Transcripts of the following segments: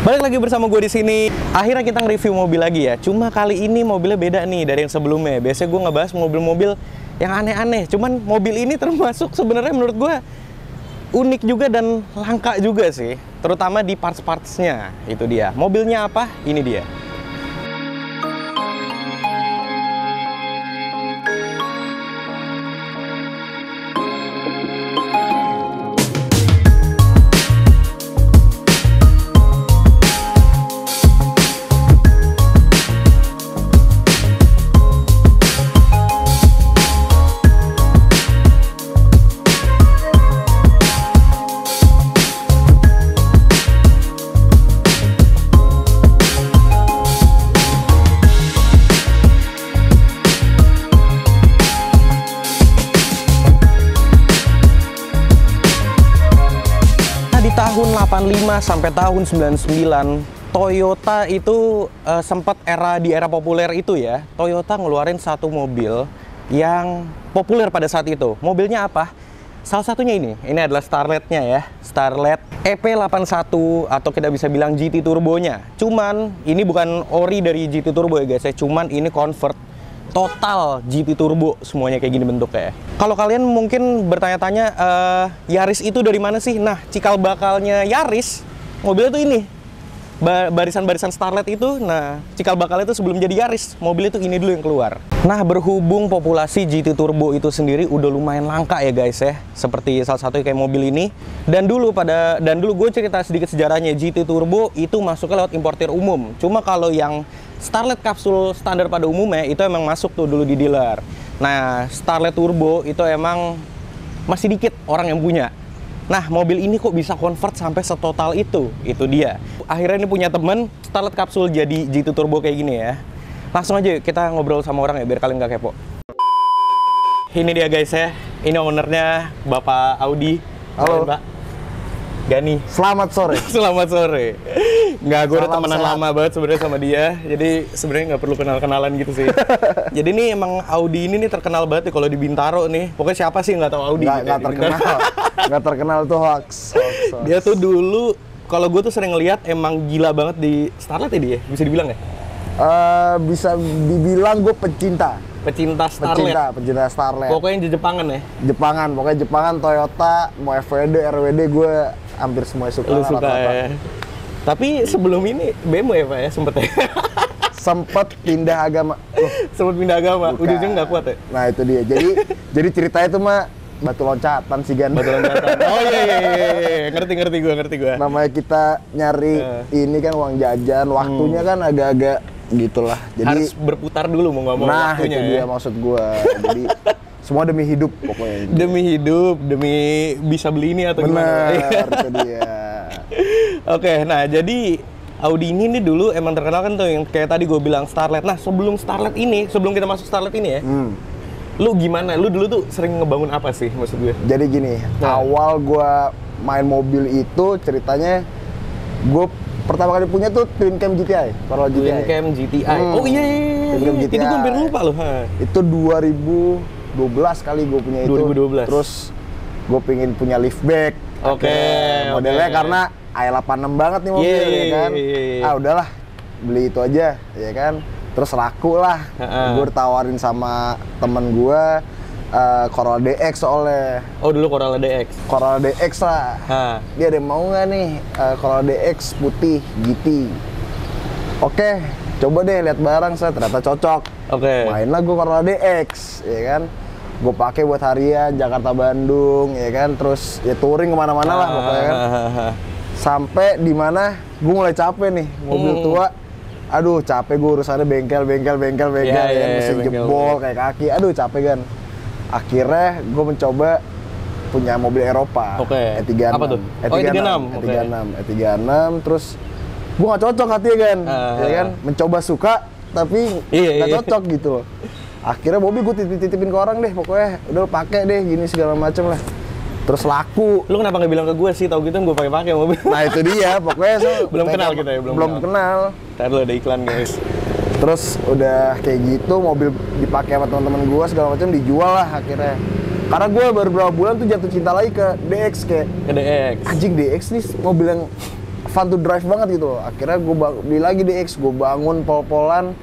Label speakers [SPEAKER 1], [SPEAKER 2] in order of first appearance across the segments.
[SPEAKER 1] Balik lagi bersama gue di sini. Akhirnya kita nge-review mobil lagi ya. Cuma kali ini mobilnya beda nih dari yang sebelumnya. Biasanya gue ngebahas mobil-mobil yang aneh-aneh. Cuman mobil ini termasuk sebenarnya menurut gue unik juga dan langka juga sih. Terutama di parts-partsnya. Itu dia. Mobilnya apa? Ini dia. Tahun 85 sampai tahun 99 Toyota itu sempat di era populer itu ya. Toyota ngeluarin satu mobil yang populer pada saat itu. Mobilnya apa? Salah satunya ini adalah Starlet-nya ya. Starlet EP81 atau kita bisa bilang GT Turbo-nya. Cuman ini bukan ori dari GT Turbo ya guys ya. Cuman ini convert total GT Turbo, semuanya kayak gini bentuknya. Kalau kalian mungkin bertanya-tanya, Yaris itu dari mana sih? Nah, cikal bakalnya Yaris, mobilnya tuh ini. Barisan-barisan Starlet itu, nah, cikal bakalnya itu sebelum jadi Yaris, mobil itu ini dulu yang keluar. Nah, berhubung populasi GT Turbo itu sendiri udah lumayan langka ya guys ya. Seperti salah satu kayak mobil ini. Dan dulu gue cerita sedikit sejarahnya, GT Turbo itu masuknya lewat importir umum. Cuma kalau yang Starlet kapsul standar pada umumnya itu emang masuk tuh dulu di dealer. Nah, Starlet Turbo itu emang masih dikit orang yang punya. Nah, mobil ini kok bisa convert sampai setotal itu? Itu dia. Akhirnya ini punya temen, Starlet kapsul jadi GT Turbo kayak gini ya. Langsung aja yuk, kita ngobrol sama orang ya, biar kalian nggak kepo. Ini dia guys ya, ini ownernya Bapak Audi.
[SPEAKER 2] Halo
[SPEAKER 1] Pak Gani.
[SPEAKER 2] Selamat sore.
[SPEAKER 1] Selamat sore. Nggak, gue udah temenan lama banget sebenarnya sama dia. Jadi sebenarnya nggak perlu kenal-kenalan gitu sih. Jadi ini emang Audi ini nih terkenal banget nih kalau di Bintaro nih. Pokoknya siapa sih nggak tahu Audi?
[SPEAKER 2] Nggak terkenal. Nggak terkenal tuh hoax.
[SPEAKER 1] Dia tuh dulu, kalau gue tuh sering ngeliat emang gila banget di Starlet ya dia, bisa dibilang ya?
[SPEAKER 2] Bisa dibilang gue pecinta Starlet. Pecinta Starlet.
[SPEAKER 1] Pokoknya Jepangan ya?
[SPEAKER 2] Pokoknya Jepangan, Toyota, mau FWD, RWD gue hampir semua suka.
[SPEAKER 1] Lu suka ya? Tapi sebelum ini BMW ya Pak ya, sempet ya?
[SPEAKER 2] Sempet pindah agama.
[SPEAKER 1] Sempet pindah agama, ujung-ujung nggak kuat ya?
[SPEAKER 2] Nah itu dia, jadi ceritanya itu mah batu loncatan sih Gan.
[SPEAKER 1] Batu loncatan. Oh iya. Ngerti gue.
[SPEAKER 2] Namanya kita nyari ini kan uang jajan, waktunya kan agak-agak gitulah. Jadi
[SPEAKER 1] harus berputar dulu mau ngomong waktunya.
[SPEAKER 2] Nah itu dia maksud gue. Jadi semua demi hidup pokoknya.
[SPEAKER 1] Demi hidup, demi bisa beli ini atau gimana?
[SPEAKER 2] Benar, itu dia.
[SPEAKER 1] Oke, nah jadi Audi ini nih dulu emang terkenal kan tuh yang kayak tadi gue bilang Starlet. Nah sebelum kita masuk Starlet ini ya, lu gimana? Lu dulu tuh sering ngebangun apa sih maksud gue?
[SPEAKER 2] Jadi gini, awal gue main mobil itu ceritanya gue pertama kali punya tuh Twin Cam GTI, Corolla GTI.
[SPEAKER 1] Twin Cam GTI. Oh iya.
[SPEAKER 2] Twin Cam GTI.
[SPEAKER 1] Itu gue hampir lupa loh.
[SPEAKER 2] Itu 2012 kali gue punya itu.
[SPEAKER 1] 2012.
[SPEAKER 2] Terus gue pengen punya liftback.
[SPEAKER 1] Oke.
[SPEAKER 2] Modelnya karena i86 banget nih mobil ya kan. Ah udahlah, beli itu aja ya kan. Terus laku lah. Gue ditawarin sama temen gue Corolla DX soalnya.
[SPEAKER 1] Oh dulu Corolla DX.
[SPEAKER 2] Corolla DX lah. Dia ada mau nggak nih Corolla DX putih GT. Oke, coba deh lihat barang saya ternyata cocok.
[SPEAKER 1] Oke.
[SPEAKER 2] Mainlah gue Corolla DX, ya kan. Gue pakai buat harian Jakarta Bandung, ya kan. Terus ya touring kemana-mana lah pokoknya kan. Sampai di mana gue mulai capek nih mobil tua. Aduh capek gue urusannya bengkel ya, mesin jebol kayak kaki. Aduh capek kan. Akhirnya gue mencoba punya mobil Eropa. E36.
[SPEAKER 1] Apa tuh?
[SPEAKER 2] E36. Terus gue gak cocok hatinya kan, ya kan. Mencoba suka tapi gak cocok gitu loh. Akhirnya mobil gue titipin ke orang deh, pokoknya udah pakai deh gini segala macem lah. Terus laku.
[SPEAKER 1] Lu kenapa nggak bilang ke gue sih? Tahu gitu gue pakai mobil.
[SPEAKER 2] Nah itu dia, pokoknya
[SPEAKER 1] belum kenal kita ya, belum
[SPEAKER 2] kenal.
[SPEAKER 1] Ntar lu ada iklan guys.
[SPEAKER 2] Terus udah kayak gitu, mobil dipakai sama teman-teman gue segala macam, dijual lah akhirnya. Karena gue baru beberapa bulan tuh jatuh cinta lagi ke DX kayak.
[SPEAKER 1] Ke DX.
[SPEAKER 2] Anjing DX nih mobil yang fun to drive banget gitu loh. Akhirnya gue beli lagi DX, gue bangun pol-polan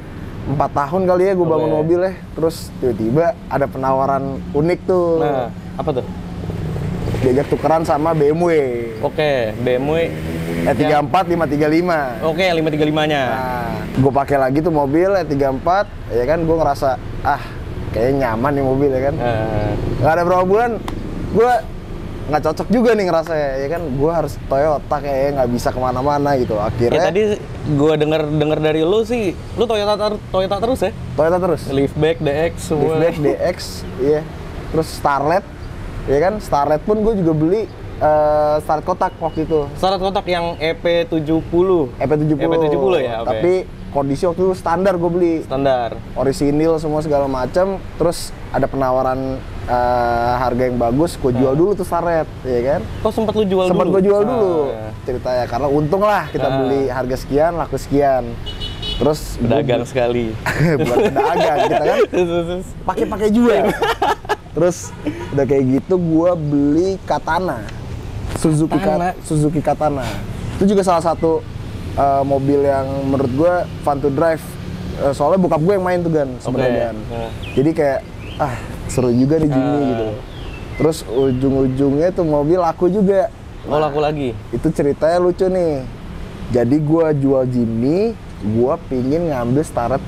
[SPEAKER 2] 4 tahun kali ya gue bangun mobil ya. Terus tiba-tiba ada penawaran unik tuh.
[SPEAKER 1] Nah, apa tuh?
[SPEAKER 2] Diajak tukeran sama BMW.
[SPEAKER 1] Oke, BMW
[SPEAKER 2] E34 535.
[SPEAKER 1] Oke, 535-nya.
[SPEAKER 2] Nah, gue pakai lagi tuh mobil E34, ya kan gue ngerasa kayaknya nyaman nih mobil ya kan. Nggak ada berapa bulan, gue nggak cocok juga nih ngerasa ya kan. Gue harus Toyota kayaknya nggak bisa kemana-mana gitu. Akhirnya.
[SPEAKER 1] Tadi gue denger dari lu sih, lu Toyota terus ya?
[SPEAKER 2] Toyota terus.
[SPEAKER 1] Liftback, DX semua.
[SPEAKER 2] Liftback, DX, iya. Terus Starlet, ya kan. Starlet pun gue juga beli. Starlet kotak waktu itu.
[SPEAKER 1] Starlet kotak yang EP70. EP70 ya, oke.
[SPEAKER 2] Tapi kondisi waktu itu standar gue beli.
[SPEAKER 1] Standar.
[SPEAKER 2] Orisinil semua segala macam. Terus ada penawaran harga yang bagus, gue jual dulu tuh Starlet, ya kan?
[SPEAKER 1] Kok sempat lu jual
[SPEAKER 2] Sempat
[SPEAKER 1] dulu?
[SPEAKER 2] gue jual dulu
[SPEAKER 1] Ya.
[SPEAKER 2] ceritanya, karena untung lah kita beli harga sekian, laku sekian. Terus
[SPEAKER 1] pedagang sekali.
[SPEAKER 2] bukan pedagang kita kan, pakai jual. Terus udah kayak gitu, gue beli Katana. Suzuki Katana. Itu juga salah satu mobil yang menurut gue fun to drive. Soalnya bokap gue yang main tuh Gan, sebenarnya Gan. Jadi kayak seru juga nih Jimny gitu. Terus ujung-ujungnya tuh mobil laku juga.
[SPEAKER 1] Oh, laku lagi?
[SPEAKER 2] Itu ceritanya lucu nih. Jadi gue jual Jimny, gue pingin ngambil Starlet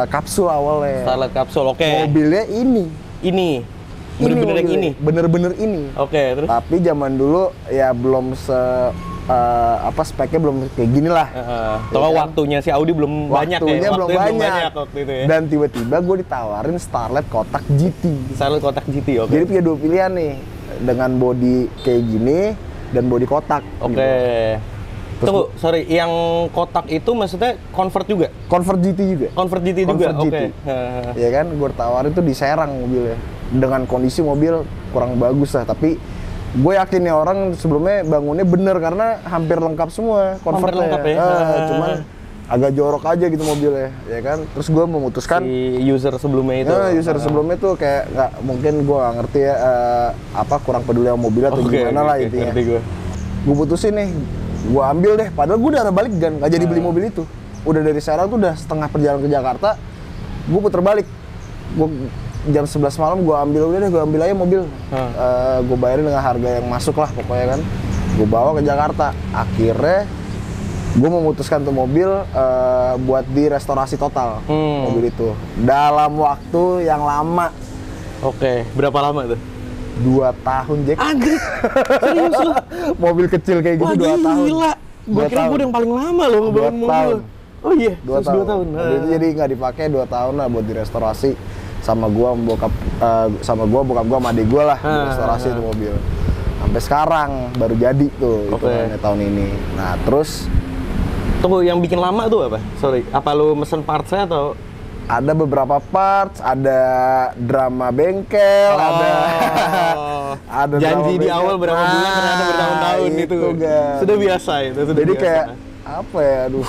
[SPEAKER 2] kapsul awalnya.
[SPEAKER 1] Starlet kapsul, oke.
[SPEAKER 2] Mobilnya ini.
[SPEAKER 1] Bener-bener yang ini?
[SPEAKER 2] Bener-bener ini.
[SPEAKER 1] Oke, terus?
[SPEAKER 2] Tapi zaman dulu ya belum speknya belum kayak gini lah.
[SPEAKER 1] Toh waktunya si Audi belum banyak ya?
[SPEAKER 2] Waktunya belum banyak.
[SPEAKER 1] Waktu itu ya?
[SPEAKER 2] Dan tiba-tiba gue ditawarin Starlet kotak GT.
[SPEAKER 1] Starlet kotak GT, oke.
[SPEAKER 2] Jadi punya 2 pilihan nih. Dengan body kayak gini dan body kotak.
[SPEAKER 1] Oke.
[SPEAKER 2] Gitu.
[SPEAKER 1] Tunggu, sorry, yang kotak itu maksudnya convert juga?
[SPEAKER 2] Convert GT juga.
[SPEAKER 1] Convert GT juga, oke.
[SPEAKER 2] Ya kan, gue tawarin tuh di Serang mobilnya. Dengan kondisi mobil kurang bagus lah, tapi gue yakin nih orang sebelumnya bangunnya bener karena hampir lengkap semua convertnya.
[SPEAKER 1] Hampir lengkap ya?
[SPEAKER 2] Cuman agak jorok aja gitu mobilnya, ya kan. Terus gue memutuskan
[SPEAKER 1] si user sebelumnya itu.
[SPEAKER 2] Sebelumnya tuh kayak nggak mungkin gue nggak ngerti ya kurang peduli sama mobil atau gimana lah intinya. Gue putusin nih, gue ambil deh. Padahal gue udah ada balik kan, nggak jadi beli mobil itu. Udah dari Serang tuh udah setengah perjalanan ke Jakarta, gue puter balik. Gue jam 11 malam gue ambil aja mobil. Gue bayarin dengan harga yang masuk lah pokoknya kan. Gue bawa ke Jakarta. Akhirnya gue memutuskan tuh mobil buat direstorasi total mobil itu dalam waktu yang lama.
[SPEAKER 1] Oke, berapa lama tuh?
[SPEAKER 2] 2 tahun, Jack.
[SPEAKER 1] Anjir, serius lu?
[SPEAKER 2] Mobil kecil kayak gitu 2 tahun.
[SPEAKER 1] Gila, gue kira gue yang paling lama loh ngebangun mobil. Oh iya,
[SPEAKER 2] 2 tahun. Itu jadi nggak dipakai 2 tahun lah buat direstorasi sama gua, bokap bokap gua sama adik gua lah restorasi itu mobil. Sampai sekarang baru jadi tuh itu tahun ini. Nah, terus
[SPEAKER 1] tunggu, yang bikin lama tuh apa? Sorry, apa lu mesen partsnya atau?
[SPEAKER 2] Ada beberapa parts, ada drama bengkel, ada
[SPEAKER 1] janji di awal berapa bulan ternyata bertahun-tahun itu. Sudah biasa itu,
[SPEAKER 2] Jadi biasa. Kayak apa ya, aduh.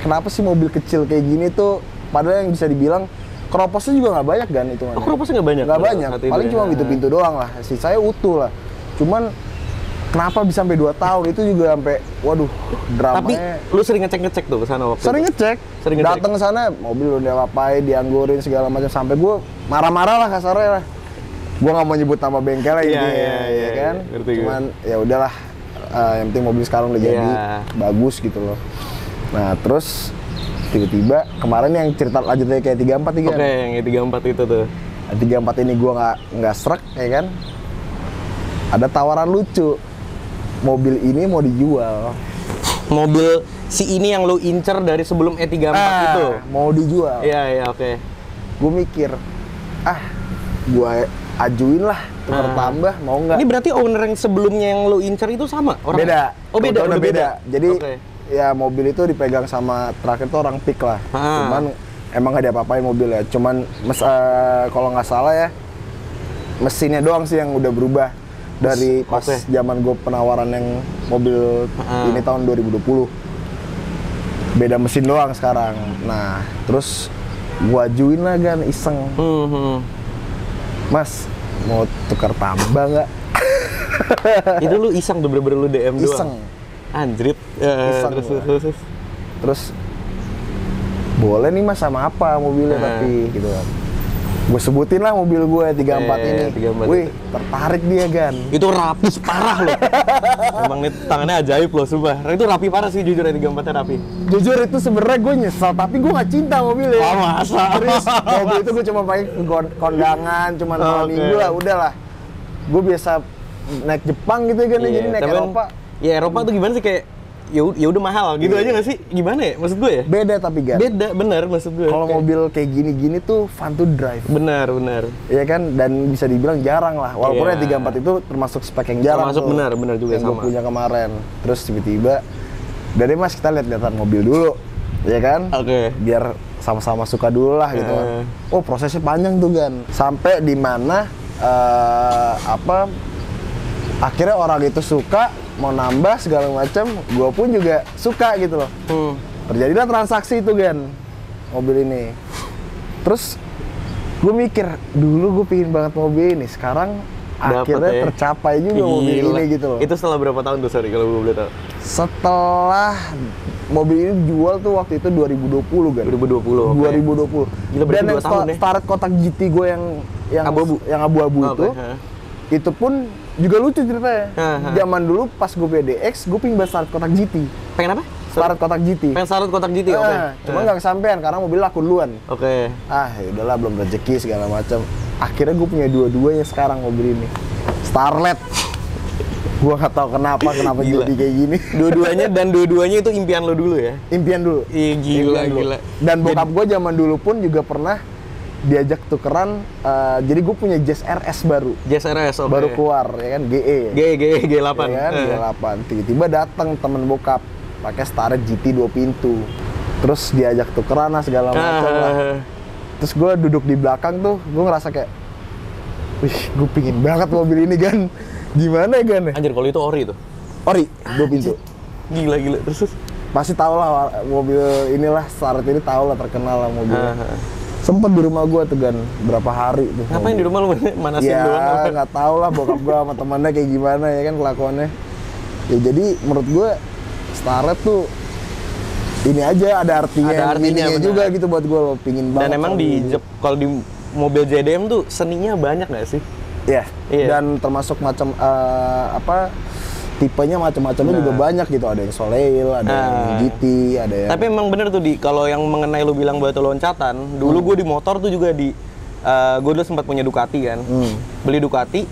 [SPEAKER 2] Kenapa sih mobil kecil kayak gini tuh padahal yang bisa dibilang keroposnya juga nggak banyak kan itu.
[SPEAKER 1] Keroposnya nggak banyak?
[SPEAKER 2] Nggak banyak, paling cuma gitu pintu doang lah. Sisanya utuh lah. Cuman kenapa bisa sampai 2 tahun itu juga sampai, waduh, dramanya.
[SPEAKER 1] Tapi lu sering ngecek tuh ke sana waktu
[SPEAKER 2] sering itu? Sering ngecek. Datang ke sana, mobil udah diapa-apain, dianggurin segala macam sampai gue marah-marah lah kasarnya lah. Gue nggak mau nyebut nama bengkelnya ya kan. Cuman ya udahlah, yang penting mobil sekarang udah jadi bagus gitu loh. Nah, terus tiba-tiba kemarin yang cerita lanjutnya kayak 34 nih kan.
[SPEAKER 1] Oke, yang 34 itu tuh.
[SPEAKER 2] 34 ini gue nggak srek ya kan. Ada tawaran lucu. Mobil ini mau dijual.
[SPEAKER 1] Mobil si ini yang lu incer dari sebelum E34 itu
[SPEAKER 2] mau dijual.
[SPEAKER 1] Iya, oke.
[SPEAKER 2] Gue mikir, gue ajuin lah tukar tambah, mau nggak?
[SPEAKER 1] Ini berarti owner yang sebelumnya yang lu incer itu sama orang?
[SPEAKER 2] Beda.
[SPEAKER 1] Oh, beda, udah beda.
[SPEAKER 2] Jadi ya mobil itu dipegang sama terakhir itu orang pik lah. Cuman emang nggak diapa-apain mobilnya. Cuman kalau nggak salah ya mesinnya doang sih yang udah berubah dari pas zaman gue penawaran yang mobil ini tahun 2020. Beda mesin doang sekarang. Nah, terus gue ajuin lah kan iseng. Mas, mau tukar tambah nggak?
[SPEAKER 1] Itu lu iseng tuh, bener-bener lu DM doang?
[SPEAKER 2] Iseng.
[SPEAKER 1] Anjrit.
[SPEAKER 2] Iseng gua. Terus boleh nih mas sama apa mobilnya tapi gitu kan. Gue sebutin lah mobil gue 34 ini.
[SPEAKER 1] 34
[SPEAKER 2] Wih,
[SPEAKER 1] itu.
[SPEAKER 2] tertarik dia kan.
[SPEAKER 1] Itu rapi parah loh. Emang nih tangannya ajaib loh, sumpah. Itu rapi parah sih jujur, ya 34-nya rapi.
[SPEAKER 2] Jujur itu sebenarnya gue nyesel, tapi gue gak cinta mobilnya.
[SPEAKER 1] Oh, masa?
[SPEAKER 2] Serius, mobil itu gue cuma pakai ke kondangan, cuma malam minggu lah, udahlah. Gue biasa naik Jepang gitu kan, jadi naik
[SPEAKER 1] tapi
[SPEAKER 2] Eropa.
[SPEAKER 1] Ya Eropa tuh gimana sih, kayak ya udah mahal gitu aja nggak sih? Gimana ya? Maksud gue ya?
[SPEAKER 2] Beda tapi kan.
[SPEAKER 1] Beda, bener maksud gue.
[SPEAKER 2] Kalau mobil kayak gini-gini tuh fun to drive.
[SPEAKER 1] Benar.
[SPEAKER 2] Iya kan, dan bisa dibilang jarang lah. Walaupun ya 34 itu termasuk spek yang jarang.
[SPEAKER 1] Termasuk
[SPEAKER 2] tuh,
[SPEAKER 1] benar juga
[SPEAKER 2] yang
[SPEAKER 1] sama.
[SPEAKER 2] gue punya kemarin. Terus tiba-tiba, dari mas kita lihat-lihatan mobil dulu, ya kan?
[SPEAKER 1] Oke.
[SPEAKER 2] Biar sama-sama suka dulu lah gitu kan. Oh prosesnya panjang tuh kan. Sampai di mana akhirnya orang itu suka, mau nambah segala macam, gue pun juga suka gitu loh. Terjadilah transaksi itu kan, mobil ini. Terus gue mikir, dulu gue pingin banget mobil ini, sekarang
[SPEAKER 1] Dapet
[SPEAKER 2] akhirnya
[SPEAKER 1] ya.
[SPEAKER 2] tercapai juga mobil ini gitu loh.
[SPEAKER 1] Itu setelah berapa tahun tuh, sorry kalau gue boleh tahu?
[SPEAKER 2] Setelah mobil ini jual tuh waktu itu 2020 kan.
[SPEAKER 1] 2020, oke.
[SPEAKER 2] 2020.
[SPEAKER 1] Gila, berarti
[SPEAKER 2] Dan yang
[SPEAKER 1] 2 tahun ya?
[SPEAKER 2] start kotak GT gue yang abu-abu
[SPEAKER 1] Oke,
[SPEAKER 2] itu pun juga lucu ceritanya.
[SPEAKER 1] Ha.
[SPEAKER 2] Zaman dulu pas gue PDX, gue pingin banget start kotak GT.
[SPEAKER 1] Pengen apa?
[SPEAKER 2] Start kotak GT.
[SPEAKER 1] Pengen start kotak GT, oke.
[SPEAKER 2] Cuma nggak kesampean karena mobil laku duluan.
[SPEAKER 1] Oke.
[SPEAKER 2] Ya udahlah belum rezeki segala macam. Akhirnya gue punya dua-duanya sekarang mobil ini. Starlet. Gue nggak tahu kenapa
[SPEAKER 1] Gila.
[SPEAKER 2] jadi kayak gini.
[SPEAKER 1] Dua-duanya itu impian lo dulu ya?
[SPEAKER 2] Impian dulu.
[SPEAKER 1] Ih, gila.
[SPEAKER 2] Dan bokap gue zaman dulu pun juga pernah diajak tukeran, jadi gue punya Jazz RS baru.
[SPEAKER 1] Jazz RS, oke.
[SPEAKER 2] Baru keluar, ya kan, GE.
[SPEAKER 1] G8.
[SPEAKER 2] Ya kan, G8. Tiba-tiba datang temen bokap, pakai Starlet GT 2 pintu. Terus diajak tukeran lah segala macam lah. Terus gue duduk di belakang tuh, gue ngerasa kayak, wih, gue pingin banget mobil ini kan. Gimana ya kan?
[SPEAKER 1] Anjir, kalau itu ori tuh.
[SPEAKER 2] Ori, 2 pintu.
[SPEAKER 1] Gila. Terus?
[SPEAKER 2] Pasti tau lah mobil inilah, Starlet ini tau lah, terkenal lah mobilnya. Sempet di rumah gue tuh kan, berapa hari tuh.
[SPEAKER 1] Ngapain di rumah lu manasin doang?
[SPEAKER 2] Ya nggak tahu lah bokap gue sama temannya kayak gimana ya kan kelakuannya. Ya jadi menurut gue Starlet tuh ini aja ada artinya
[SPEAKER 1] bener.
[SPEAKER 2] juga gitu buat gue loh, pingin banget.
[SPEAKER 1] Dan emang kalau di mobil JDM tuh seninya banyak nggak sih?
[SPEAKER 2] Iya.
[SPEAKER 1] Iya.
[SPEAKER 2] Dan termasuk macam tipenya macam-macamnya juga banyak gitu. Ada yang Soleil, ada yang GT, ada yang.
[SPEAKER 1] Tapi emang bener tuh kalau yang mengenai lu bilang batu loncatan, dulu gue di motor tuh juga gue dulu sempat punya Ducati kan. Beli Ducati.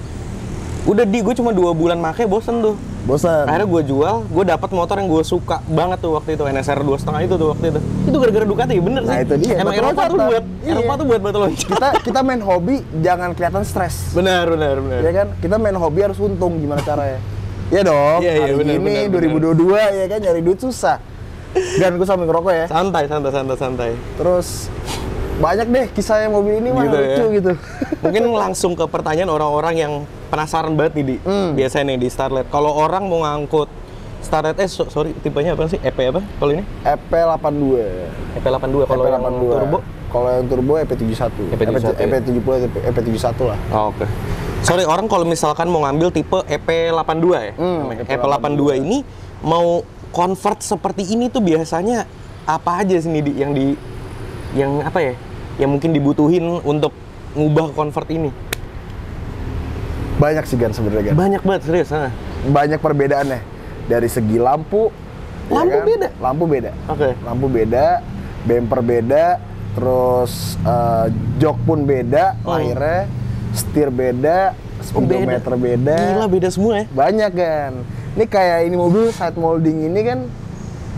[SPEAKER 1] Udah gue cuma 2 bulan make bosen tuh.
[SPEAKER 2] Bosan.
[SPEAKER 1] Akhirnya gue jual, gue dapat motor yang gue suka banget tuh waktu itu, NSR 2,5 itu tuh waktu itu. Itu gara-gara Ducati, bener sih.
[SPEAKER 2] Nah itu dia.
[SPEAKER 1] Emang Eropa tuh buat batu loncatan.
[SPEAKER 2] Kita main hobi jangan kelihatan stres.
[SPEAKER 1] Benar.
[SPEAKER 2] Ya kan? Kita main hobi harus untung gimana caranya. Iya dong.
[SPEAKER 1] Iya,
[SPEAKER 2] Hari ini 2022 ya kan nyari duit susah. Dan gue sambil ngerokok ya.
[SPEAKER 1] Santai.
[SPEAKER 2] Terus banyak deh kisahnya mobil ini mah
[SPEAKER 1] Gitu
[SPEAKER 2] lucu
[SPEAKER 1] ya.
[SPEAKER 2] gitu.
[SPEAKER 1] Mungkin langsung ke pertanyaan orang-orang yang penasaran banget nih biasanya nih di Starlet. Kalau orang mau ngangkut Starlet, sorry tipenya apa sih? EP apa kalau ini?
[SPEAKER 2] EP82.
[SPEAKER 1] EP82 kalau yang turbo?
[SPEAKER 2] Kalau yang turbo EP71. EP70, EP71 lah.
[SPEAKER 1] Oh, oke. Sorry, orang kalau misalkan mau ngambil tipe EP82 ya? EP82 ini mau convert seperti ini tuh biasanya apa aja sih nih yang apa ya? Yang mungkin dibutuhin untuk ngubah convert ini?
[SPEAKER 2] Banyak sih Gan sebenarnya Gan.
[SPEAKER 1] Banyak banget, serius.
[SPEAKER 2] Banyak perbedaannya. Dari segi lampu.
[SPEAKER 1] Beda?
[SPEAKER 2] Lampu beda.
[SPEAKER 1] Oke.
[SPEAKER 2] Lampu beda, bumper beda, terus jok pun beda, lahirnya, setir beda, speedometer beda.
[SPEAKER 1] Gila, beda semua ya?
[SPEAKER 2] Banyak kan. Ini kayak ini mobil side molding ini kan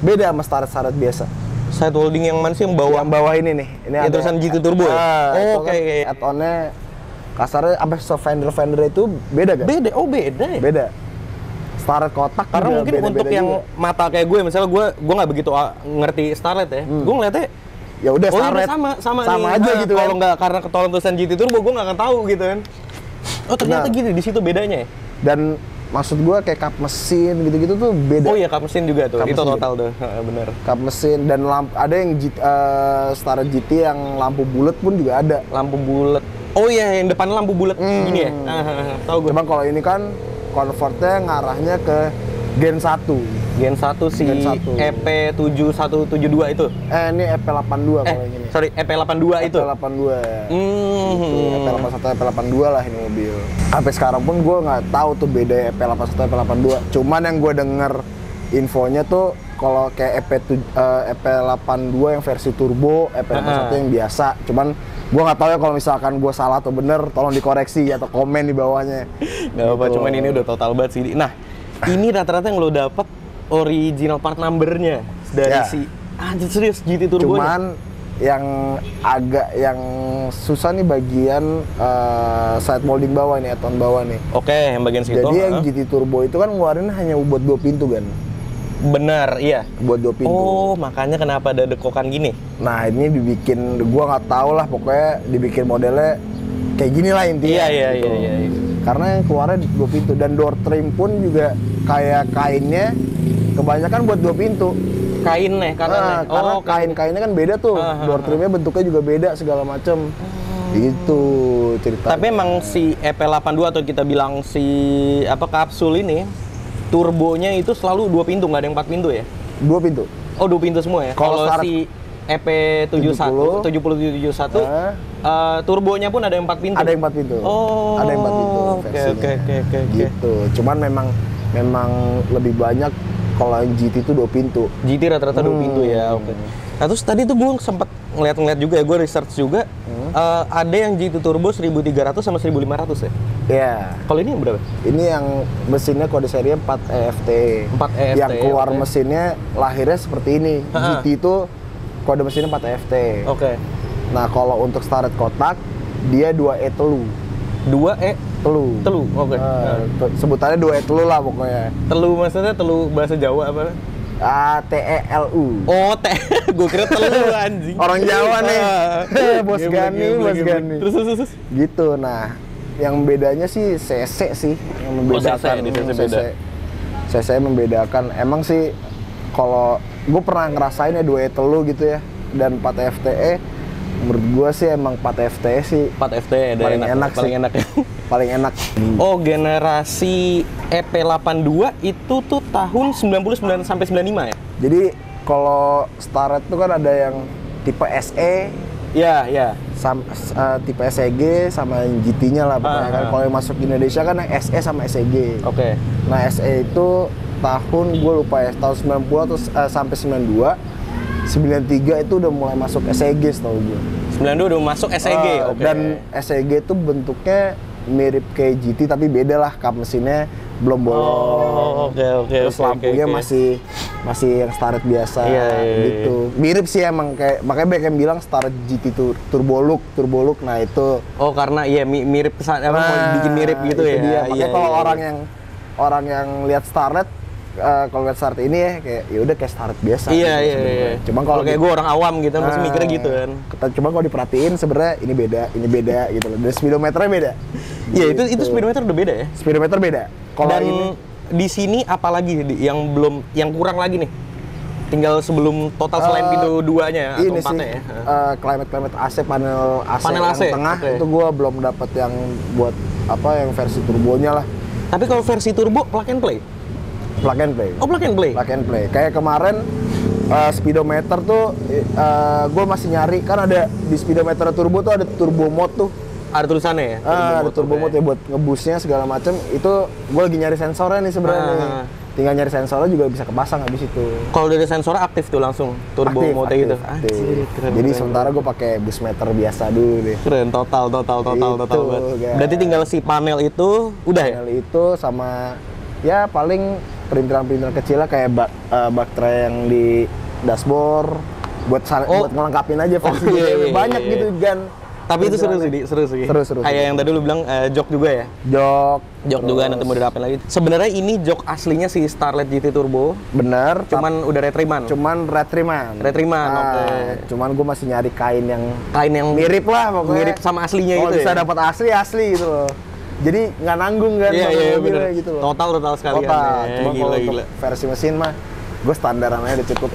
[SPEAKER 2] beda sama Starlet biasa.
[SPEAKER 1] Side holding yang mana sih yang bawah?
[SPEAKER 2] Yang bawah ini nih. Ini
[SPEAKER 1] Yang tulisan GT Turbo ya?
[SPEAKER 2] Oke. Add-onnya kasarnya sampai fender itu beda kan?
[SPEAKER 1] Beda, beda ya?
[SPEAKER 2] Beda. Starlet kotak
[SPEAKER 1] karena
[SPEAKER 2] juga
[SPEAKER 1] mungkin
[SPEAKER 2] beda-beda
[SPEAKER 1] untuk yang
[SPEAKER 2] juga.
[SPEAKER 1] mata kayak gue, misalnya gue nggak begitu ngerti Starlet ya. Gue ngeliatnya
[SPEAKER 2] ya udah Starlet
[SPEAKER 1] sama
[SPEAKER 2] nih.
[SPEAKER 1] aja
[SPEAKER 2] gitu
[SPEAKER 1] kalau
[SPEAKER 2] kan.
[SPEAKER 1] nggak karena ketolong tulisan GT Turbo gue nggak akan tahu gitu kan. Oh ternyata gitu di situ bedanya ya.
[SPEAKER 2] Dan maksud gue kayak kap mesin gitu-gitu tuh beda.
[SPEAKER 1] Oh iya, kap mesin juga tuh.
[SPEAKER 2] Kap
[SPEAKER 1] itu
[SPEAKER 2] mesin
[SPEAKER 1] total tuh. Bener.
[SPEAKER 2] Kap mesin dan ada yang Starlet GT yang lampu bulat pun juga ada.
[SPEAKER 1] Lampu bulat. Oh iya, yang depan lampu bulat gini ya. Tahu gue.
[SPEAKER 2] Cuman kalau ini kan convertnya ngarahnya ke Gen 1.
[SPEAKER 1] Gen 1 si
[SPEAKER 2] Gen 1.
[SPEAKER 1] EP7172 itu.
[SPEAKER 2] Ini EP82 kalau yang ini.
[SPEAKER 1] Sorry, EP82 itu.
[SPEAKER 2] EP82. Gitu, EP81, EP82 lah ini mobil. Sampai sekarang pun gue nggak tahu tuh beda EP81, EP82. Cuman yang gue denger infonya tuh kalau kayak EP82 yang versi turbo, EP81 yang biasa. Cuman gue nggak tahu ya kalau misalkan gue salah atau bener, tolong dikoreksi atau komen di bawahnya.
[SPEAKER 1] Nggak apa,
[SPEAKER 2] Gitu.
[SPEAKER 1] cuman ini udah total banget sih. Nah, ini rata-rata yang lo dapet original part number-nya dari
[SPEAKER 2] Ya.
[SPEAKER 1] si anjir serius GT Turbo.
[SPEAKER 2] Cuman yang susah nih bagian side molding bawah nih, add-on bawah nih.
[SPEAKER 1] Oke, yang bagian situ.
[SPEAKER 2] Jadi yang GT Turbo itu kan ngeluarin hanya buat 2 pintu kan?
[SPEAKER 1] Benar, iya.
[SPEAKER 2] Buat 2 pintu.
[SPEAKER 1] Oh, makanya kenapa ada dekokan gini?
[SPEAKER 2] Nah ini dibikin, gua nggak tahu lah pokoknya dibikin modelnya kayak gini lah intinya.
[SPEAKER 1] Iya.
[SPEAKER 2] Karena yang keluarnya 2 pintu dan door trim pun juga kayak kainnya kebanyakan buat 2 pintu.
[SPEAKER 1] Kain nih, karena
[SPEAKER 2] Karena kain-kainnya kan beda tuh, door trimnya bentuknya juga beda segala macem. Gitu cerita.
[SPEAKER 1] Tapi emang si EP82 atau kita bilang si kapsul ini turbonya itu selalu 2 pintu, nggak ada yang 4 pintu ya?
[SPEAKER 2] 2 pintu.
[SPEAKER 1] Oh, 2 pintu semua ya?
[SPEAKER 2] Kalau
[SPEAKER 1] Kalau si EP71, 7071, turbonya pun ada yang 4 pintu?
[SPEAKER 2] Ada yang 4 pintu.
[SPEAKER 1] Oh,
[SPEAKER 2] ada yang 4 pintu versinya.
[SPEAKER 1] Oke.
[SPEAKER 2] Gitu. Cuman memang lebih banyak kalau yang GT itu 2 pintu.
[SPEAKER 1] GT rata-rata 2 pintu ya, oke. Nah terus tadi tuh gue sempet ngeliat juga ya, gue research juga, ada yang GT Turbo 1300 sama 1500 ya?
[SPEAKER 2] Iya.
[SPEAKER 1] Kalau ini yang berapa?
[SPEAKER 2] Ini yang mesinnya kode serinya 4 EFT.
[SPEAKER 1] 4 EFT,
[SPEAKER 2] Yang keluar
[SPEAKER 1] oke.
[SPEAKER 2] mesinnya lahirnya seperti ini. GT itu kode mesinnya 4 EFT.
[SPEAKER 1] Oke.
[SPEAKER 2] Nah kalau untuk starter kotak, dia 2E telu.
[SPEAKER 1] 2E
[SPEAKER 2] Telu.
[SPEAKER 1] telu, oke.
[SPEAKER 2] Sebutannya 2E telu lah pokoknya.
[SPEAKER 1] Telu maksudnya telu bahasa Jawa apa?
[SPEAKER 2] TELU.
[SPEAKER 1] Oh, gue kira telu anjing.
[SPEAKER 2] Orang Jawa nih. Bos
[SPEAKER 1] Geblek,
[SPEAKER 2] Gani,
[SPEAKER 1] geblek,
[SPEAKER 2] Bos
[SPEAKER 1] geblek.
[SPEAKER 2] Gani.
[SPEAKER 1] Terus.
[SPEAKER 2] Gitu. Nah, yang bedanya sih CC sih yang membedakan.
[SPEAKER 1] CC, di CC beda.
[SPEAKER 2] CC membedakan. Emang sih kalau gue pernah ngerasain ya 2E telu gitu ya dan 4 FTE, menurut gue sih emang 4 FTE sih
[SPEAKER 1] 4 FT ada
[SPEAKER 2] paling enak sih.
[SPEAKER 1] paling enak ya.
[SPEAKER 2] paling enak.
[SPEAKER 1] Oh, generasi EP82 itu tuh tahun 99 sampai 95 ya?
[SPEAKER 2] Jadi kalau Starlet tuh kan ada yang tipe SE,
[SPEAKER 1] Ya.
[SPEAKER 2] tipe SEG sama yang GT-nya lah pokoknya kan. Kalau yang masuk Indonesia kan yang SE sama SEG.
[SPEAKER 1] Oke.
[SPEAKER 2] Nah SE itu tahun gue lupa ya, tahun 90 atau sampai 92. 93 itu udah mulai masuk SEG setahu gue.
[SPEAKER 1] 92 udah masuk SEG, oke.
[SPEAKER 2] Dan SEG itu bentuknya mirip kayak GT tapi beda lah, kap mesinnya belum bolong.
[SPEAKER 1] Oh, oke.
[SPEAKER 2] Terus lampunya masih yang Starlet biasa gitu. Mirip sih emang, kayak makanya banyak yang bilang Starlet GT itu turbo look. Nah itu.
[SPEAKER 1] Oh, karena iya mirip kesan mau bikin mirip gitu
[SPEAKER 2] itu
[SPEAKER 1] ya.
[SPEAKER 2] Dia. Makanya kalau
[SPEAKER 1] iya.
[SPEAKER 2] orang yang lihat Starlet, kalau lihat Starlet ini ya kayak ya udah kayak Starlet biasa.
[SPEAKER 1] Iya.
[SPEAKER 2] Cuma
[SPEAKER 1] Kalau kayak gue orang awam gitu masih mikirnya gitu kan.
[SPEAKER 2] Cuma kalau diperhatiin sebenarnya ini beda gitu loh. Dan speedometernya beda.
[SPEAKER 1] Iya, itu speedometer udah beda ya.
[SPEAKER 2] Speedometer beda. Kalau
[SPEAKER 1] Dan
[SPEAKER 2] ini
[SPEAKER 1] di sini apalagi yang kurang lagi nih? Tinggal sebelum total selain pintu 2-nya atau
[SPEAKER 2] ini
[SPEAKER 1] 4-nya
[SPEAKER 2] sih,
[SPEAKER 1] ya.
[SPEAKER 2] climate AC, panel AC
[SPEAKER 1] Panel
[SPEAKER 2] yang
[SPEAKER 1] AC,
[SPEAKER 2] tengah
[SPEAKER 1] oke.
[SPEAKER 2] itu gua belum dapat yang buat yang versi turbonya lah.
[SPEAKER 1] Tapi kalau versi turbo plug and play.
[SPEAKER 2] Plug and play.
[SPEAKER 1] Oh, plug and play.
[SPEAKER 2] Plug and play. Kayak kemarin speedometer tuh gue masih nyari, kan ada di speedometer turbo tuh ada turbo mode tuh.
[SPEAKER 1] Ada tulisannya ya?
[SPEAKER 2] Ada turbo mode ya buat ngebusnya segala macem. Itu gue lagi nyari sensornya nih sebenarnya nih. Tinggal nyari sensornya juga bisa kepasang habis itu.
[SPEAKER 1] Kalau dari sensor aktif tuh langsung turbo mode gitu.
[SPEAKER 2] Aktif.
[SPEAKER 1] Anjir, keren.
[SPEAKER 2] Jadi sementara gue pakai bus meter biasa dulu deh.
[SPEAKER 1] Keren, total banget.
[SPEAKER 2] guys.
[SPEAKER 1] Berarti tinggal si panel itu udah ya?
[SPEAKER 2] Panel itu sama ya paling perintilan-perintilan kecil lah kayak bak tray yang di dashboard buat ngelengkapin aja versi
[SPEAKER 1] iya.
[SPEAKER 2] banyak gitu kan.
[SPEAKER 1] Tapi itu seru sih.
[SPEAKER 2] Seru.
[SPEAKER 1] Kayak yang tadi lu bilang jok juga ya? Jok juga nanti mau dirapin lagi. Sebenarnya ini jok aslinya si Starlet GT Turbo.
[SPEAKER 2] Bener.
[SPEAKER 1] Cuman udah retriman.
[SPEAKER 2] Retriman.
[SPEAKER 1] Oke.
[SPEAKER 2] Cuman gue masih nyari kain yang
[SPEAKER 1] mirip
[SPEAKER 2] lah pokoknya.
[SPEAKER 1] Mirip sama aslinya
[SPEAKER 2] Kalau
[SPEAKER 1] itu
[SPEAKER 2] bisa
[SPEAKER 1] ya?
[SPEAKER 2] dapat asli gitu loh. Jadi nggak nanggung kan
[SPEAKER 1] Iya,
[SPEAKER 2] mobilnya
[SPEAKER 1] bener.
[SPEAKER 2] gitu loh.
[SPEAKER 1] Total sekalian.
[SPEAKER 2] Total.
[SPEAKER 1] Ya,
[SPEAKER 2] Cuma kalau
[SPEAKER 1] gila.
[SPEAKER 2] untuk versi mesin mah gue standaran aja udah cukup.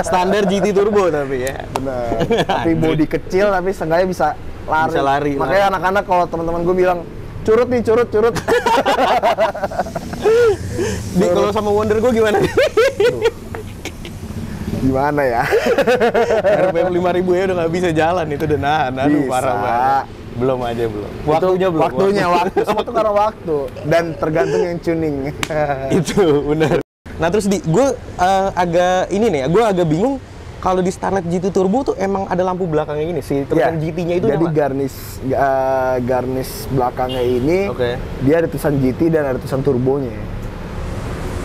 [SPEAKER 1] Standar GT Turbo tapi ya.
[SPEAKER 2] Bener. Tapi body kecil tapi seenggaknya bisa lari.
[SPEAKER 1] Bisa lari.
[SPEAKER 2] Makanya anak-anak kalau teman-teman gue bilang curut.
[SPEAKER 1] Kalau kalau sama Wonder gue gimana?
[SPEAKER 2] Gimana ya?
[SPEAKER 1] RPM 5.000 ya udah nggak bisa jalan, itu udah nahan. Aduh,
[SPEAKER 2] Bisa.
[SPEAKER 1] parah banget. Belum. Waktunya belum.
[SPEAKER 2] Waktunya waktu. Semua tuh karena waktu dan tergantung yang tuning.
[SPEAKER 1] Itu benar. Nah terus gue agak ini nih, gue agak bingung kalau di Starlet GT Turbo tuh emang ada lampu belakangnya ini sih, tulisan GT-nya itu.
[SPEAKER 2] Jadi
[SPEAKER 1] nama?
[SPEAKER 2] garnish belakangnya ini, dia ada tulisan GT dan ada tulisan turbonya.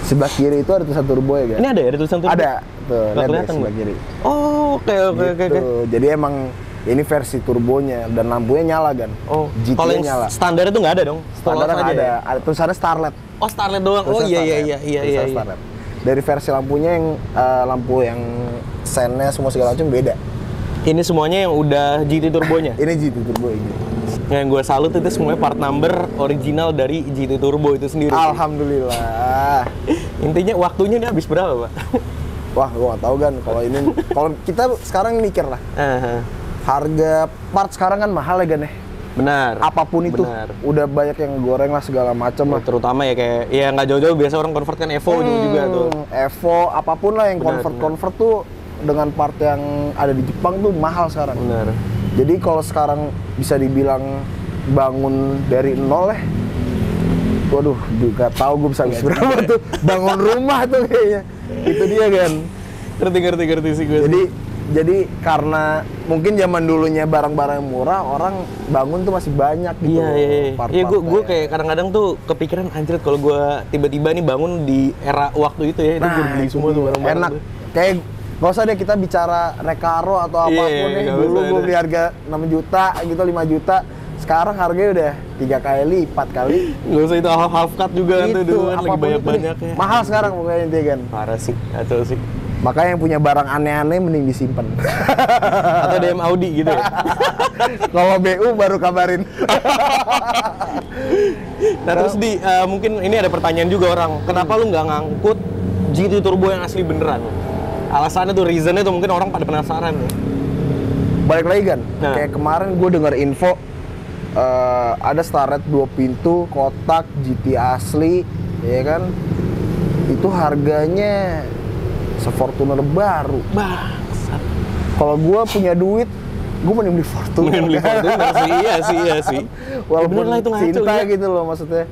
[SPEAKER 2] Sebelah kiri itu ada tulisan turbo ya, guys.
[SPEAKER 1] Ini ada ya, ada tulisan turbo?
[SPEAKER 2] Ada, tuh, lihat deh sebelah kiri.
[SPEAKER 1] Oh, oke.
[SPEAKER 2] Jadi emang ini versi turbonya dan lampunya nyala kan.
[SPEAKER 1] Oh,
[SPEAKER 2] GT-nya
[SPEAKER 1] kalau yang
[SPEAKER 2] nyala.
[SPEAKER 1] standar itu nggak ada dong?
[SPEAKER 2] Standar nggak ada. Ada tulisannya Starlet.
[SPEAKER 1] Oh, Starlet doang. Oh iya.
[SPEAKER 2] Starlet. Dari versi lampunya yang lampu yang sennya semua segala macam beda.
[SPEAKER 1] Ini semuanya yang udah GT turbonya?
[SPEAKER 2] Ini GT turbo ini.
[SPEAKER 1] Yang gue salut itu semuanya part number original dari GT Turbo itu sendiri.
[SPEAKER 2] Alhamdulillah.
[SPEAKER 1] Intinya waktunya ini habis berapa, Pak?
[SPEAKER 2] Wah, gue nggak tahu kan. Kalau kita sekarang mikir lah. Harga part sekarang kan mahal ya, Gan ya?
[SPEAKER 1] Benar.
[SPEAKER 2] Apapun itu, udah banyak yang goreng lah segala macam lah.
[SPEAKER 1] Terutama ya kayak, ya nggak jauh-jauh biasa orang convert kan Evo juga tuh.
[SPEAKER 2] Evo, apapun lah yang convert tuh dengan part yang ada di Jepang tuh mahal sekarang.
[SPEAKER 1] Benar.
[SPEAKER 2] Jadi kalau sekarang bisa dibilang bangun dari nol waduh, juga tahu gue bisa habis berapa tuh bangun rumah tuh kayaknya. Itu dia kan.
[SPEAKER 1] Ngerti sih gue.
[SPEAKER 2] Jadi karena mungkin zaman dulunya barang-barang murah, orang bangun tuh masih banyak gitu.
[SPEAKER 1] Iya, gue kayak kadang-kadang tuh kepikiran anjir kalau gue tiba-tiba nih bangun di era waktu itu ya, itu gue beli semua tuh barang-barang.
[SPEAKER 2] Enak. Kayak nggak usah deh kita bicara Recaro atau apapun deh. Dulu gue beli harga 6 juta gitu, 5 juta. Sekarang harganya udah 3 kali, 4 kali.
[SPEAKER 1] Nggak usah itu half cut juga kan tuh dulu kan lagi banyak-banyaknya.
[SPEAKER 2] Mahal sekarang pokoknya intinya kan.
[SPEAKER 1] Parah sih, kacau sih.
[SPEAKER 2] Makanya yang punya barang aneh-aneh mending disimpan.
[SPEAKER 1] Atau DM Audi gitu ya.
[SPEAKER 2] Kalau BU baru kabarin.
[SPEAKER 1] Nah terus mungkin ini ada pertanyaan juga orang. Kenapa lu nggak ngangkut GT Turbo yang asli beneran? Alasannya tuh, reasonnya tuh mungkin orang pada penasaran nih.
[SPEAKER 2] Balik lagi kan, kayak kemarin gue dengar info ada Starlet 2 pintu, kotak, GT asli, ya kan? Itu harganya se-Fortuner baru.
[SPEAKER 1] Bangsat.
[SPEAKER 2] Kalau gue punya duit, gue mending beli Fortuner.
[SPEAKER 1] Mending beli Fortuner sih, iya sih.
[SPEAKER 2] Walaupun
[SPEAKER 1] lah itu ngaco,
[SPEAKER 2] cinta
[SPEAKER 1] ya.
[SPEAKER 2] gitu loh maksudnya.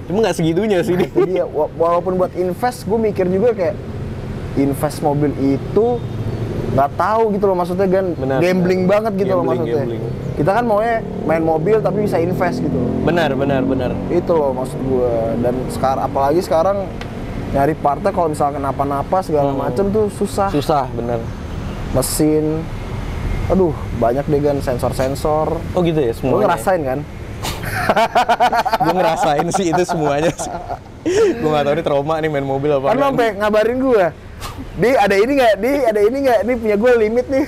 [SPEAKER 1] Cuma nggak segitunya sih.
[SPEAKER 2] Itu dia, walaupun buat invest, gue mikir juga kayak invest mobil itu nggak tahu gitu loh maksudnya kan. Gambling banget gitu loh maksudnya. Kita kan maunya main mobil tapi bisa invest gitu.
[SPEAKER 1] Benar.
[SPEAKER 2] Itu loh maksud gue. Dan sekarang apalagi sekarang nyari partnya kalau misalnya kenapa-napa segala macem tuh susah.
[SPEAKER 1] Benar.
[SPEAKER 2] Mesin, aduh banyak deh kan sensor-sensor.
[SPEAKER 1] Oh gitu ya semuanya.
[SPEAKER 2] Lo ngerasain kan?
[SPEAKER 1] Gue ngerasain sih itu semuanya sih. Gue nggak tahu ini trauma nih main mobil apa.
[SPEAKER 2] Kan lo sampai ngabarin gue. Ada ini nggak? Ini punya gue limit nih.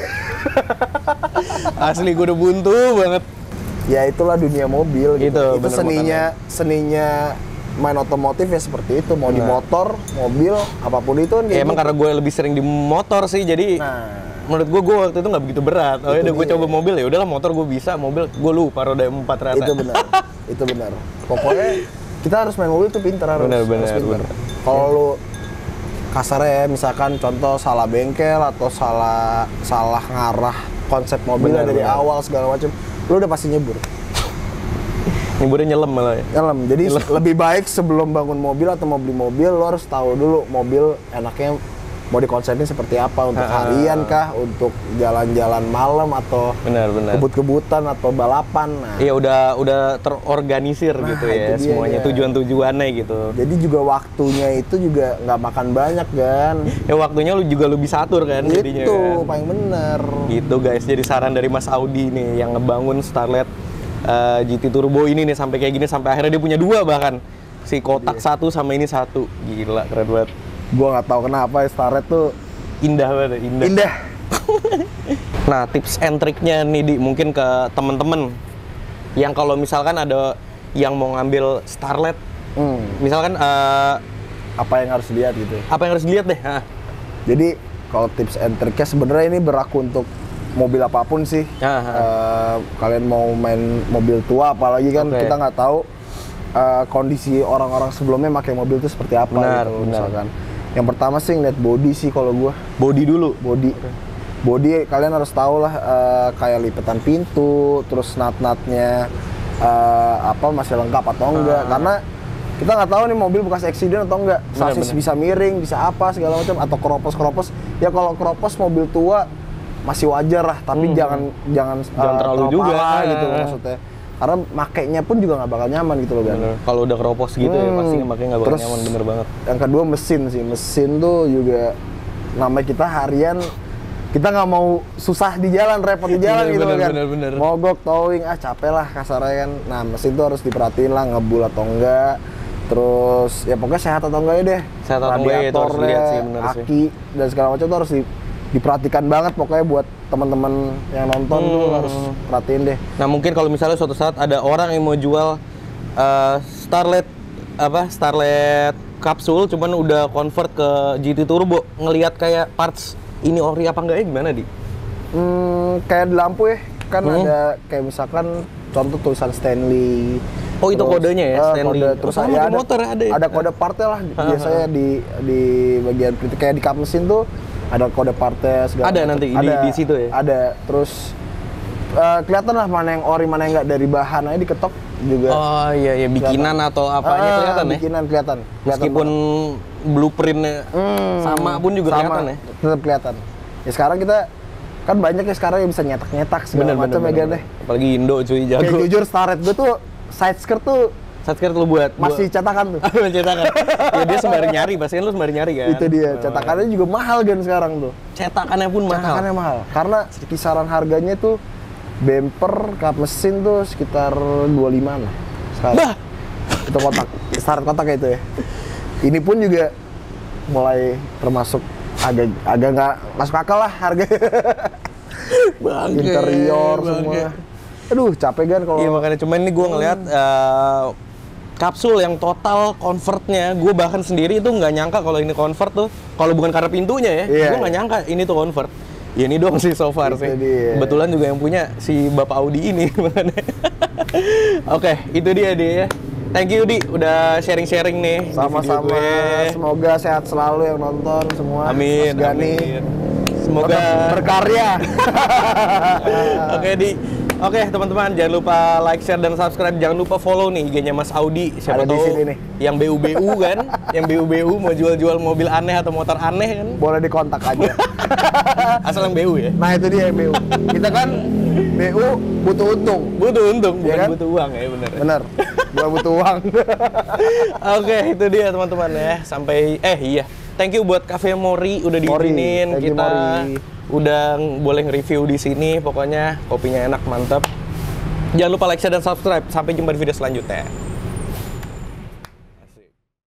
[SPEAKER 1] Asli gue udah buntu banget.
[SPEAKER 2] Ya itulah dunia mobil gitu. Itu seninya main otomotif ya seperti itu. Mau di motor, mobil, apapun itu kan
[SPEAKER 1] ya, emang karena gue lebih sering di motor sih, jadi menurut gue waktu itu nggak begitu berat. Oh ya udah gue coba mobil, ya udahlah motor gue bisa, mobil gue lupa roda 4 rata.
[SPEAKER 2] Itu benar. Pokoknya kita harus main mobil tuh pintar harus. Benar. Kalau lu kasarnya ya, misalkan contoh salah bengkel atau salah ngarah konsep mobil dari awal segala macam, lu udah pasti nyebur.
[SPEAKER 1] Nyeburnya nyelam malah ya?
[SPEAKER 2] Nyelam, jadi lebih baik sebelum bangun mobil atau mau beli mobil, lo harus tahu dulu mobil enaknya mau dikonsepin seperti apa, untuk harian kah, untuk jalan-jalan malam atau kebut-kebutan atau balapan.
[SPEAKER 1] Iya udah terorganisir gitu ya semuanya, tujuan-tujuannya gitu.
[SPEAKER 2] Jadi juga waktunya itu juga nggak makan banyak kan.
[SPEAKER 1] Ya waktunya lu juga lebih atur kan jadinya.
[SPEAKER 2] Itu paling bener.
[SPEAKER 1] Gitu guys, jadi saran dari Mas Audi nih yang ngebangun Starlet GT Turbo ini nih sampai kayak gini, sampai akhirnya dia punya 2 bahkan. Si kotak 1 sama ini 1. Gila, keren banget.
[SPEAKER 2] Gua nggak tahu kenapa Starlet tuh
[SPEAKER 1] indah banget, indah. Nah, tips and triknya nih Di, mungkin ke temen-temen yang kalau misalkan ada yang mau ngambil Starlet, misalkan
[SPEAKER 2] apa yang harus dilihat gitu?
[SPEAKER 1] Apa yang harus dilihat deh?
[SPEAKER 2] Jadi kalau tips and triknya sebenarnya ini berlaku untuk mobil apapun sih. Kalian mau main mobil tua apalagi kan kita nggak tahu kondisi orang-orang sebelumnya pakai mobil itu seperti apa
[SPEAKER 1] Benar,
[SPEAKER 2] gitu
[SPEAKER 1] benar.
[SPEAKER 2] misalkan. Yang pertama sih ngeliat body sih kalau gua.
[SPEAKER 1] Body dulu.
[SPEAKER 2] Body. Body kalian harus tahu lah kayak lipetan pintu, terus nut-nutnya masih lengkap atau enggak. Karena kita nggak tahu nih mobil bekas eksiden atau enggak. Sasis bisa miring, bisa apa segala macam atau keropos. Ya kalau keropos mobil tua masih wajar lah, tapi jangan
[SPEAKER 1] terlalu juga
[SPEAKER 2] parah gitu loh maksudnya. Karena makainya pun juga nggak bakal nyaman gitu loh kan.
[SPEAKER 1] Kalau udah keropos gitu ya pasti makanya nggak bakal
[SPEAKER 2] Terus,
[SPEAKER 1] nyaman, bener banget.
[SPEAKER 2] Yang kedua mesin sih, mesin tuh juga namanya kita harian, kita nggak mau susah di jalan, repot di jalan gitu kan.
[SPEAKER 1] Bener.
[SPEAKER 2] Mogok, towing, capek lah kasarnya kan. Nah mesin tuh harus diperhatiin lah ngebul atau enggak. Terus ya pokoknya sehat atau enggak ya deh.
[SPEAKER 1] Sehat atau enggak ya, itu harus dilihat sih, bener sih.
[SPEAKER 2] aki dan segala macam tuh harus diperhatikan banget pokoknya buat teman-teman yang nonton tuh harus perhatiin deh.
[SPEAKER 1] Nah mungkin kalau misalnya suatu saat ada orang yang mau jual Starlet kapsul, cuman udah convert ke GT Turbo, ngelihat kayak parts ini ori apa enggak ya gimana di?
[SPEAKER 2] Kayak di lampu ya, kan ada kayak misalkan contoh tulisan Stanley.
[SPEAKER 1] Oh itu kodenya ya, Stanley.
[SPEAKER 2] Kode, terus
[SPEAKER 1] sama
[SPEAKER 2] ya
[SPEAKER 1] di motor ada ya?
[SPEAKER 2] Ada kode partnya lah. Biasanya di bagian kayak di kap mesin tuh ada kode partnya segala
[SPEAKER 1] Ada
[SPEAKER 2] macam.
[SPEAKER 1] nanti di situ ya?
[SPEAKER 2] Ada. Terus kelihatan lah mana yang ori, mana yang enggak dari bahan aja diketok juga.
[SPEAKER 1] Oh iya, bikinan atau apanya kelihatan ya?
[SPEAKER 2] Bikinan kelihatan.
[SPEAKER 1] Meskipun blueprintnya sama pun juga kelihatan ya?
[SPEAKER 2] Tetap kelihatan. Ya sekarang kita kan banyak ya sekarang yang bisa nyetak segala macam ya kan deh.
[SPEAKER 1] Apalagi Indo cuy, jago.
[SPEAKER 2] Kayak jujur Starlet gue tuh side skirt tuh
[SPEAKER 1] Satker lu buat
[SPEAKER 2] masih cetakan tuh.
[SPEAKER 1] cetakan. Ya dia sembari nyari, pasti kan lu sembari nyari kan.
[SPEAKER 2] Itu dia, cetakannya juga mahal kan sekarang tuh.
[SPEAKER 1] Cetakannya pun mahal.
[SPEAKER 2] Cetakannya mahal. Karena kisaran harganya tuh bumper, kap mesin tuh sekitar 25-an lah. Sekarang.
[SPEAKER 1] Bah.
[SPEAKER 2] Itu kotak, Starlet kotak itu ya. Ini pun juga mulai termasuk agak nggak masuk akal lah harga. Interior semua. Aduh, capek kan kalau.
[SPEAKER 1] Iya makanya cuman ini gue ngeliat kapsul yang total convertnya, gue bahkan sendiri itu nggak nyangka kalau ini convert tuh, kalau bukan karena pintunya ya, gue nggak nyangka ini tuh convert. Ya ini doang sih so far
[SPEAKER 2] Itu
[SPEAKER 1] sih.
[SPEAKER 2] dia.
[SPEAKER 1] Kebetulan juga yang punya si Bapak Audi ini. Oke, itu dia ya. Thank you Di, udah sharing-sharing nih.
[SPEAKER 2] Sama-sama.
[SPEAKER 1] di video gue.
[SPEAKER 2] Semoga sehat selalu yang nonton semua.
[SPEAKER 1] Amin.
[SPEAKER 2] Mas Gani.
[SPEAKER 1] Amin. Semoga
[SPEAKER 2] berkarya.
[SPEAKER 1] Oke Di. Oke teman-teman, jangan lupa like, share, dan subscribe. Jangan lupa follow nih IG-nya Mas Audi. Siapa
[SPEAKER 2] Ada di
[SPEAKER 1] tahu
[SPEAKER 2] sini nih.
[SPEAKER 1] yang BU-BU kan, yang BU-BU mau jual-jual mobil aneh atau motor aneh kan.
[SPEAKER 2] Boleh dikontak aja.
[SPEAKER 1] Asal yang BU ya.
[SPEAKER 2] Nah itu dia BU. Kita kan BU butuh untung.
[SPEAKER 1] Butuh untung, bukan
[SPEAKER 2] Iya kan?
[SPEAKER 1] butuh uang ya, bener.
[SPEAKER 2] Bener. Gua butuh uang.
[SPEAKER 1] Oke, itu dia teman-teman ya. Sampai iya. Thank you buat Cafe Mori udah diizinin
[SPEAKER 2] Thank you,
[SPEAKER 1] kita
[SPEAKER 2] Mori.
[SPEAKER 1] udah boleh nge-review di sini. Pokoknya kopinya enak, mantap. Jangan lupa like, share, dan subscribe. Sampai jumpa di video selanjutnya.